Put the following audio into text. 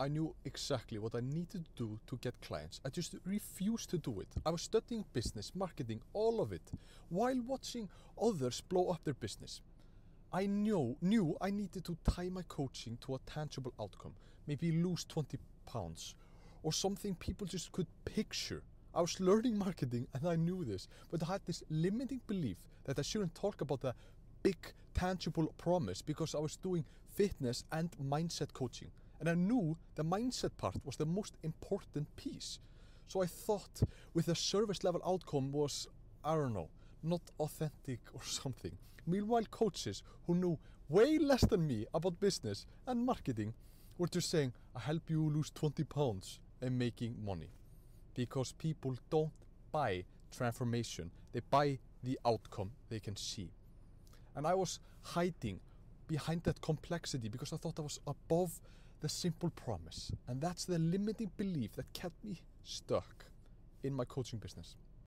I knew exactly what I needed to do to get clients. I just refused to do it. I was studying business, marketing, all of it, while watching others blow up their business. I knew I needed to tie my coaching to a tangible outcome, maybe lose 20 pounds, or something people just could picture. I was learning marketing and I knew this, but I had this limiting belief that I shouldn't talk about the big tangible promise because I was doing fitness and mindset coaching. And I knew the mindset part was the most important piece. So I thought with the service level outcome was, I don't know, not authentic or something. Meanwhile, coaches who knew way less than me about business and marketing were just saying, I help you lose 20 pounds and making money. Because people don't buy transformation, they buy the outcome they can see. And I was hiding behind that complexity because I thought I was above the simple promise. And that's the limiting belief that kept me stuck in my coaching business.